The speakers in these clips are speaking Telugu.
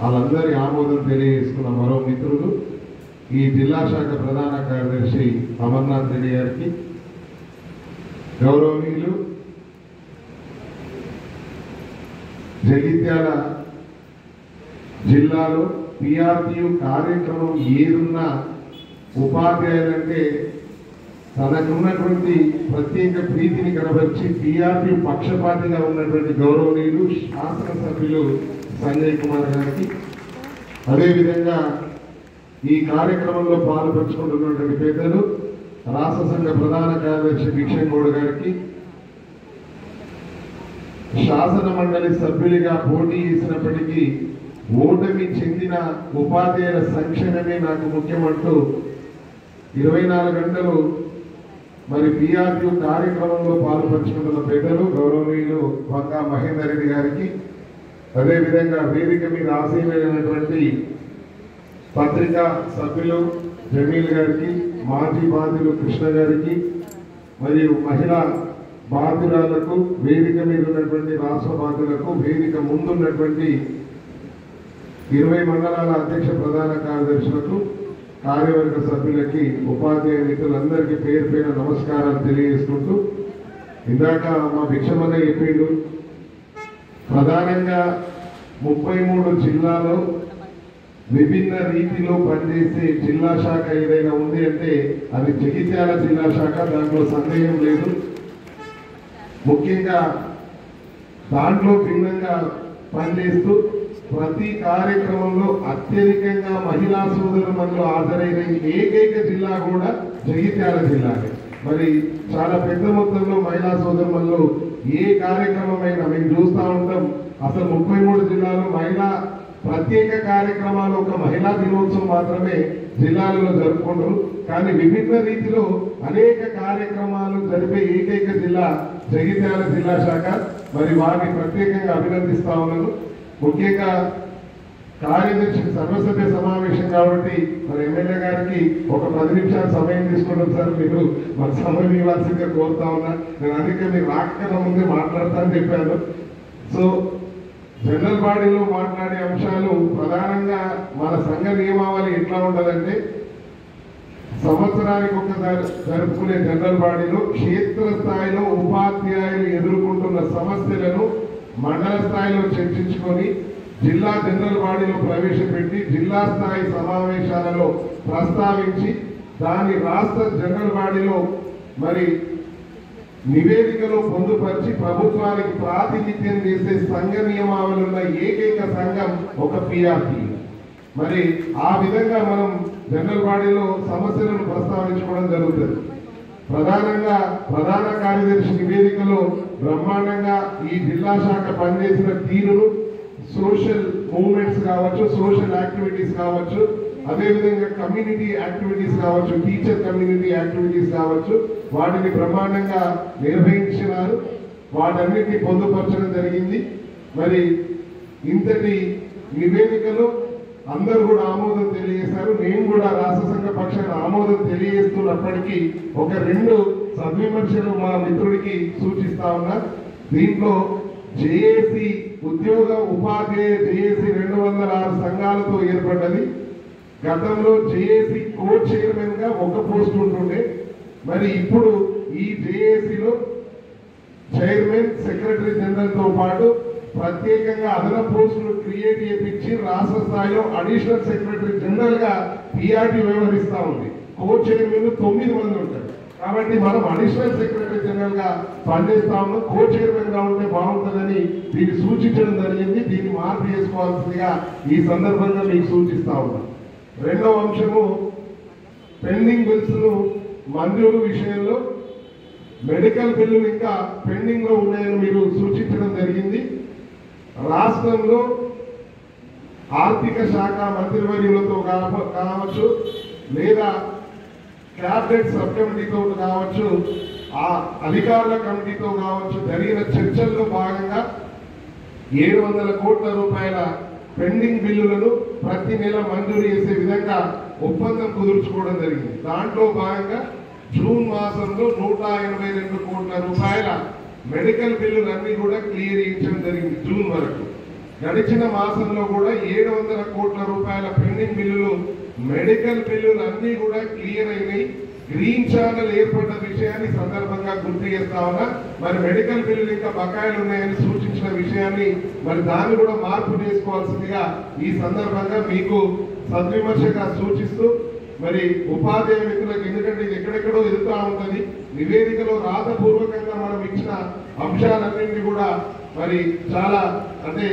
వాళ్ళందరి ఆమోదం తెలియజేసుకున్న మరో మిత్రులు ఈ జిల్లా శాఖ ప్రధాన కార్యదర్శి అమర్నాథ్ రెడ్డి గారికి, గౌరవనీయులు జగిత్యాల జిల్లాలో పిఆర్టీయు కార్యక్రమం ఏదున్నా ఉపాధ్యాయులంటే తనకున్నటువంటి ప్రత్యేక ప్రీతిని కనబర్చి పిఆర్టీయు పక్షపాతిగా ఉన్నటువంటి గౌరవనీయులు శాసనసభ్యులు సంజయ్ కుమార్ గారికి, అదేవిధంగా ఈ కార్యక్రమంలో పాల్పంచుకుంటున్నటువంటి పెద్దలు రాష్ట్ర సంఘ ప్రధాన కార్యదర్శి భిక్షంగౌడ్ గారికి, శాసన మండలి సభ్యులుగా పోటీ చేసినప్పటికీ ఓటమి చెందిన ఉపాధ్యాయుల సంక్షేమమే నాకు ముఖ్యమంటూ 24 గంటలు మరి పిఆర్టీయు కార్యక్రమంలో పాల్పంచుకుంటున్న పెద్దలు గౌరవనీయులు వంగా మహేందర్ రెడ్డి గారికి, అదేవిధంగా వేదిక మీద ఆశీర్వైనటువంటి పత్రికా సభ్యులు జమీల్ గారికి, మాజీ బాధ్యులు కృష్ణ గారికి, మరియు మహిళా బాధ్యురాలకు, వేదిక మీద ఉన్నటువంటి రాష్ట్ర బాధ్యులకు, వేదిక ముందున్నటువంటి 20 మండలాల అధ్యక్ష ప్రధాన కార్యదర్శులకు, కార్యవర్గ సభ్యులకి, ఉపాధ్యాయ మిత్రులందరికీ పేరు పేరు నమస్కారాలు తెలియజేసుకుంటూ, ఇందాక మా భిక్షమన్న చెప్పిండు, ప్రధానంగా 33 జిల్లాలో విభిన్న రీతిలో పనిచేసే జిల్లా శాఖ ఏదైనా ఉంది అంటే అది జగిత్యాల జిల్లా శాఖ, దాంట్లో సందేహం లేదు. ముఖ్యంగా దాంట్లో భిన్నంగా పనిచేస్తూ ప్రతి కార్యక్రమంలో అత్యధికంగా మహిళా సోదరులు హాజరైన ఏకైక జిల్లా కూడా జగిత్యాల జిల్లానే. మరి చాలా పెద్ద మొత్తంలో మహిళా సోదరులు ఏ కార్యక్రమమైనా మేము చూస్తూ ఉంటాం. అసలు 33 జిల్లాలో మహిళా ప్రత్యేక కార్యక్రమాలు ఒక మహిళా దినోత్సవం మాత్రమే జిల్లాలలో జరుపుకుంటారు. కానీ విభిన్న రీతిలో అనేక కార్యక్రమాలు జరిపే ఏకైక జిల్లా జగిత్యాల జిల్లా శాఖ. మరి వారిని ప్రత్యేకంగా అభినందిస్తా ఉన్నాను. ముఖ్యంగా కార్యదర్శి సర్వసభ్య సమావేశం కాబట్టి మరి ఎమ్మెల్యే గారికి ఒక 10 నిమిషాలు సమయం తీసుకుంటాం సార్, మీరు మన సమయం ఇవ్వాల్సిందిగా కోరుతా ఉన్నా. నేను అందుకే మీరు రాకన్నా ముందే మాట్లాడతానని చెప్పాను. సో జనరల్ బాడీలో మాట్లాడే అంశాలు ప్రధానంగా మన సంఘ నియమావళి ఎట్లా ఉంటుందంటే, సంవత్సరానికి ఒకసారి జరుపుకునే జనరల్ బాడీలో క్షేత్రస్థాయిలో ఉపాధ్యాయులు ఎదుర్కొంటున్న సమస్యలను మండల స్థాయిలో చర్చించుకొని జిల్లా జనరల్ బాడీలో ప్రవేశపెట్టి జిల్లా స్థాయి సమావేశాలలో ప్రస్తావించి దాని రాష్ట్ర జనరల్ బాడీలో మరి నివేదికలో పొందుపరిచి ప్రభుత్వానికి ప్రాతినిధ్యం చేసే సంఘ నియమావళి ఉన్న ఏకైక సంఘం ఒక పిఆర్టీ. మరి ఆ విధంగా మనం జనరల్ బాడీలో సమస్యలను ప్రస్తావించుకోవడం జరుగుతుంది. ప్రధానంగా ప్రధాన కార్యదర్శి నివేదికలో బ్రహ్మాండంగా ఈ జిల్లా శాఖ పనిచేసిన తీరును, సోషల్ మూవ్మెంట్స్ కావచ్చు, సోషల్ యాక్టివిటీస్ కావచ్చు, అదేవిధంగా కమ్యూనిటీ యాక్టివిటీస్ కావచ్చు, టీచర్ కమ్యూనిటీ యాక్టివిటీస్ కావచ్చు, వాటిని బ్రహ్మాండంగా నిర్వహించినారు. వాటన్నిటిని పొందుపరచడం జరిగింది. మరి ఇంతటి నివేదికలో అందరూ కూడా ఆమోదం తెలియజేశారు. నేను కూడా రాష్ట్ర సంఘ పక్షాన ఆమోదం తెలియజేస్తున్నప్పటికీ ఒక 2 సద్విమర్శలు మా మిత్రుడికి సూచిస్తా ఉన్నా. దీంట్లో జేఏసీ ఉద్యోగ ఉపాధ్యాయ జేఏసీ 206 సంఘాలతో ఏర్పడ్డది. గతంలో జేఏసీ కో చైర్మన్ గా ఒక పోస్ట్ ఉంటుండే. మరి ఇప్పుడు ఈ జేఏసీలో చైర్మన్, సెక్రటరీ జనరల్ తో పాటు ప్రత్యేకంగా అదనపు పోస్టులు క్రియేట్ చేయించి రాష్ట్ర స్థాయిలో అడిషనల్ సెక్రటరీ జనరల్ గా పిఆర్టీ వ్యవహరిస్తా ఉంది. కో చైర్మన్ 9 మంది ఉంటారు. కాబట్టి మనం అడిషనల్ సెక్రటరీ జనరల్ గా పనిచేస్తా ఉన్నాం. కో చైర్మన్ గా ఉంటే బాగుంటుందని దీన్ని సూచించడం జరిగింది. దీన్ని మార్పు చేసుకోవాల్సిందిగా ఈ సందర్భంగా మీకు సూచిస్తా ఉన్నాం. రెండవ అంశము, పెండింగ్ బిల్స్ ను మంజూరు విషయంలో మెడికల్ బిల్లులు ఇంకా పెండింగ్ లో ఉన్నాయని మీరు సూచించడం జరిగింది. రాష్ట్రంలో ఆర్థిక శాఖ మంత్రివర్యులతో కావచ్చు, లేదా క్యాబినెట్ సబ్ కమిటీతో కావచ్చు, ఆ అధికారుల కమిటీతో కావచ్చు, జరిగిన చర్చల్లో భాగంగా 700 కోట్ల రూపాయల పెండింగ్ బిల్లులను ప్రతి నెల మంజూరు చేసే విధంగా ఒప్పందం కుదుర్చుకోవడం జరిగింది. దాంట్లో భాగంగా జూన్ మాసంలో 182 కోట్ల రూపాయల మెడికల్ బిల్లులన్నీ కూడా క్లియర్ చేయించడం జరిగింది జూన్ వరకు. గడిచిన మాసంలో కూడా 700 కోట్ల రూపాయల పెండింగ్ బిల్లులు, మెడికల్ బిల్లులు అన్ని కూడా క్లియర్ అయినాయి. గ్రీన్ ఛానల్ ఏర్పడ్డ విషయాన్ని సందర్భంగా గుర్తు చేస్తా ఉన్నా. మరి మెడికల్ బిల్లులు ఇంకా బకాయిలు ఉన్నాయని సూచించిన విషయాన్ని మరి దాన్ని కూడా మార్పు చేసుకోవాల్సిందిగా ఈ సందర్భంగా మీకు సద్విమర్శగా సూచిస్తూ, మరి ఉపాధ్యాయ మిత్రులకు, ఎందుకంటే ఇది ఎక్కడెక్కడో ఎదుగుతూ ఉంటుంది, నివేదికలో రాతపూర్వకంగా మనం ఇచ్చిన అంశాలన్నింటినీ కూడా మరి చాలా అంటే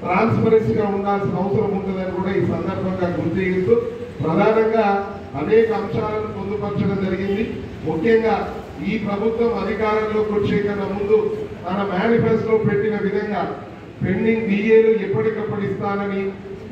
ట్రాన్స్పరెన్సీగా ఉండాల్సిన అవసరం ఉంటుందని కూడా ఈ సందర్భంగా గుర్తు చేస్తూ, ప్రధానంగా అనేక అంశాలను పొందుపరచడం జరిగింది. ముఖ్యంగా ఈ ప్రభుత్వం అధికారంలోకి వచ్చే కన్నా ముందు తన మేనిఫెస్టో పెట్టిన విధంగా పెండింగ్ డిఏలు ఎప్పటికప్పుడు ఇస్తానని,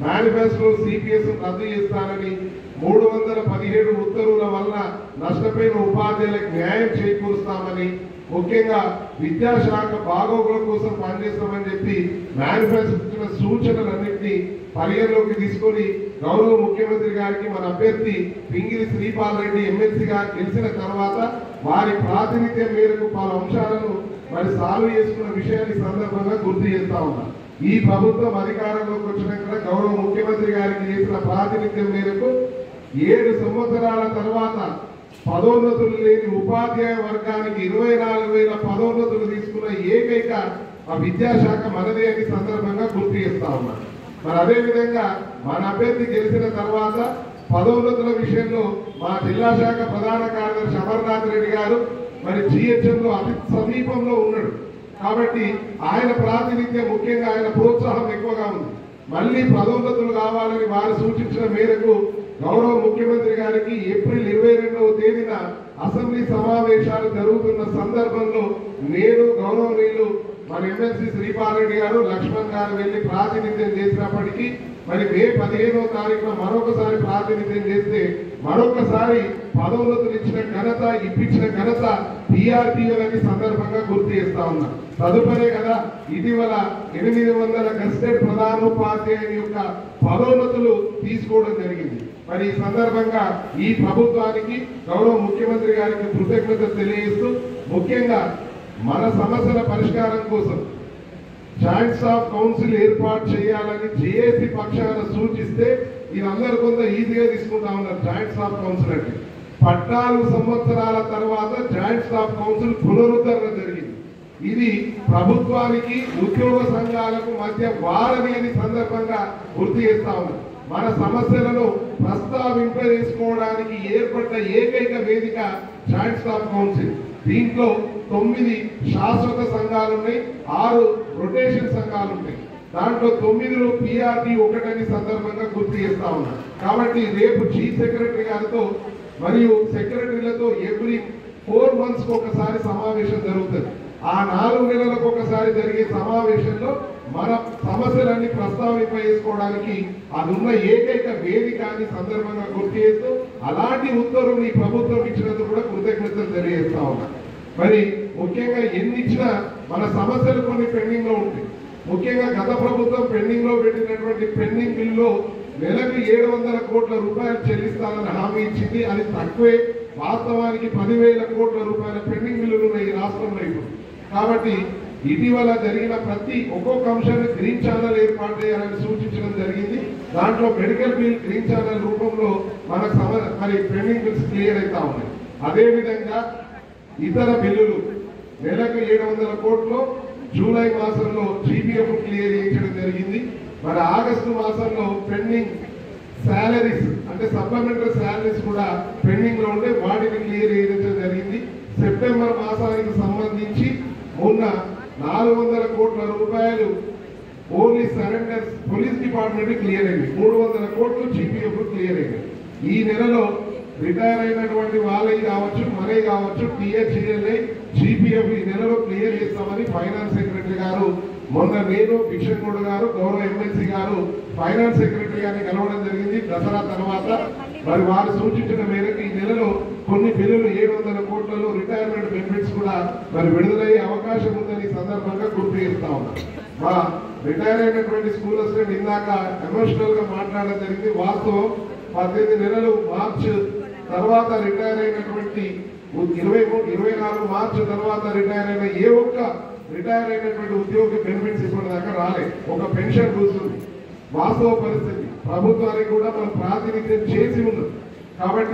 మేనిఫెస్టో సిపిఎస్ రద్దు చేస్తానని, 317 ఉత్తర్వుల వల్ల నష్టపోయిన ఉపాధ్యాయులకు న్యాయం చేకూరుస్తామని, ముఖ్యంగా విద్యాశాఖ బాగోగుల కోసం పనిచేస్తామని చెప్పి మేనిఫెస్టో ఇచ్చిన సూచనలన్నింటినీ పరిగణలోకి తీసుకొని గౌరవ ముఖ్యమంత్రి గారికి మన అభ్యర్థి పింగిలి శ్రీపాల్ రెడ్డి ఎమ్మెల్సీగా గెలిచిన తర్వాత వారి ప్రాతినిధ్యం మేరకు పలు అంశాలను మరి సాల్వ్ చేసుకున్న విషయాన్ని సందర్భంగా గుర్తు చేస్తా ఉన్నా. ఈ ప్రభుత్వం అధికారంలోకి వచ్చినాక గౌరవ ముఖ్యమంత్రి గారికి చేసిన ప్రాతినిధ్యం మేరకు 7 సంవత్సరాల తర్వాత పదోన్నతులు లేని ఉపాధ్యాయ వర్గానికి 24,000 పదోన్నతులు తీసుకున్న ఏకైక విద్యాశాఖ మనదే అని సందర్భంగా గుర్తు చేస్తా ఉన్నా. మరి అదేవిధంగా మన అభ్యర్థి గెలిచిన తర్వాత పదోన్నతుల విషయంలో మా జిల్లా శాఖ ప్రధాన కార్యదర్శి అమర్నాథ్ రెడ్డి గారు మరి జిహెచ్ఎంలో అతి సమీపంలో ఉన్నాడు కాబట్టి ఆయన ప్రాతినిధ్యం, ముఖ్యంగా ఆయన ప్రోత్సాహం ఎక్కువగా ఉంది. మళ్ళీ పదోన్నతులు కావాలని వారు సూచించిన మేరకు గౌరవ ముఖ్యమంత్రి గారికి ఏప్రిల్ 22వ తేదీన అసెంబ్లీ సమావేశాలు జరుగుతున్న సందర్భంలో నేను గౌరవనీయులు మన ఎమ్మెల్సీ శ్రీపాల్ రెడ్డి గారు, లక్ష్మణ్ గారు వెళ్లి ప్రాతినిధ్యం చేసినప్పటికీ మరి మే 15వ తారీఖున మరొకసారి ప్రాతినిధ్యం చేస్తే మరొకసారి పదోన్నతులు ఇచ్చిన ఘనత, ఇప్పించిన ఘనత టీఆర్టీఓలని సందర్భంగా గుర్తు చేస్తా ఉన్నా. తదుపరే కదా ఇటీవల 800 గెస్టెడ్ ప్రధానోపాధ్యాయుని యొక్క పదోన్నతులు తీసుకోవడం జరిగింది. మరి ఈ సందర్భంగా ఈ ప్రభుత్వానికి గౌరవ ముఖ్యమంత్రి గారికి కృతజ్ఞతలు తెలియజేస్తూ, ముఖ్యంగా మన సమస్యల పరిష్కారం కోసం జాయింట్ స్టాఫ్ కౌన్సిల్ ఏర్పాటు చేయాలని జేఏసీ పక్షాన సూచిస్తే వీళ్ళందరూ కొంత ఈజీగా తీసుకుంటా ఉన్నారు. జాయింట్ స్టాఫ్ కౌన్సిల్ అంటే 14 సంవత్సరాల తర్వాత జాయింట్ స్టాఫ్ కౌన్సిల్ పునరుద్ధరణ జరిగింది. ఇది ప్రభుత్వానికి ఉద్యోగ సంఘాలకు మధ్య వారని అని సందర్భంగా గుర్తు చేస్తా ఉన్నారు. మన సమస్యలను ప్రస్తావింపజేసుకోవడానికి ఏర్పడ్డ ఏకైక వేదిక జాయింట్ స్టాఫ్ కౌన్సిల్. దీంట్లో 9 శాశ్వత సంఘాలు ఉన్నాయి, 6 రొటేషన్ సంఘాలు ఉన్నాయి. దాంట్లో 9లో పిఆర్టీ ఒకటని సందర్భంగా గుర్తు చేస్తా ఉన్నారు. కాబట్టి రేపు చీఫ్ సెక్రటరీ గారితో మరియు సెక్రటరీలతో ఎవ్రీ 4 months ఒకసారి సమావేశం జరుగుతుంది. ఆ 4 నెలలకు ఒకసారి జరిగే సమావేశంలో మన సమస్యలన్నీ ప్రస్తావింపజేసుకోవడానికి అది ఉన్న ఏకైక వేదిక అని సందర్భంగా గుర్తు చేస్తూ, అలాంటి ఉత్తర్వులు ఈ ప్రభుత్వం ఇచ్చినందుకు కూడా కృతజ్ఞతలు తెలియజేస్తా ఉన్నా. మరి ముఖ్యంగా ఎన్ని ఇచ్చినా మన సమస్యలు కొన్ని పెండింగ్ లో ఉంటాయి. ముఖ్యంగా గత ప్రభుత్వం పెండింగ్ లో పెట్టినటువంటి పెండింగ్ బిల్లులో నెలకు 700 కోట్ల రూపాయలు చెల్లిస్తానని హామీ ఇచ్చింది. అది తక్కువే, వాస్తవానికి 10,000 కోట్ల రూపాయల పెండింగ్ బిల్లులు ఉన్నాయి ఈ రాష్ట్రంలో ఇప్పుడు. కాబట్టి ఇటీవల జరిగిన ప్రతి ఒక్కొక్క అంశాన్ని గ్రీన్ ఛానల్ ఏర్పాటు చేయాలని సూచించడం జరిగింది. దాంట్లో మెడికల్ బిల్ గ్రీన్ ఛానల్ రూపంలో మనకు మరి పెండింగ్ బిల్స్ క్లియర్ అవుతా ఉన్నాయి. అదేవిధంగా ఇతర బిల్లులు నెలకు 700 కోట్లు జూలై మాసంలో జీపీఎఫ్ క్లియర్ చేయించడం జరిగింది. మరి ఆగస్టు మాసంలో పెండింగ్ శాలరీస్ అంటే సప్లిమెంటరీ శాలరీస్ కూడా పెండింగ్ లో ఉంటే వాటిని క్లియర్ చేయించడం జరిగింది. సెప్టెంబర్ మాసానికి సంబంధించి మొన్న 400 కోట్ల రూపాయలు only surrenders police department clear అయింది. 300 కోట్లు జీపీఎఫ్ క్లియర్ అయింది. ఈ నెలలో రిటైర్ అయినటువంటి వాళ్ళవి కావచ్చు, మనవి కావచ్చు, టీహెచ్ఎల్ఐ జీపీఎఫ్ ఈ నెలలో క్లియర్ చేస్తామని ఫైనాన్స్ సెక్రటరీ గారు మొన్న నేను కిషన్ గౌడ్ గారు గౌరవ ఎమ్మెల్సీ గారు ఫైనాన్స్ సెక్రటరీ గారిని కలవడం జరిగింది దసరా తర్వాత. మరి వారు సూచించిన మేరకు ఈ నెలలో కొన్ని బిల్లులు 700 కోట్లలో రిటైర్మెంట్ బెనిఫిట్స్ కూడా మరి విడుదలయ్యే అవకాశం ఉందని సందర్భంగా గుర్తు చేస్తా ఉన్నారు. మా రిటైర్ అయినటువంటి స్కూల్ అసిస్టెంట్ ఇందాక ఎమోషనల్ గా మాట్లాడడం జరిగింది. వాస్తవం 18 నెలలు మార్చ్ తర్వాత రిటైర్ అయినటువంటి 24 మార్చ్ తర్వాత రిటైర్ అయిన ఏ ఒక్క రిటైర్ అయినటువంటి ఉద్యోగ బెనిఫిట్స్ ఇప్పటిదాకా రాలే. ఒక పెన్షన్ కూర్చుంది. వాస్తవ పరిస్థితి ప్రభుత్వానికి కూడా మనం ప్రాతినిధ్యం చేసి ఉన్నాం కాబట్టి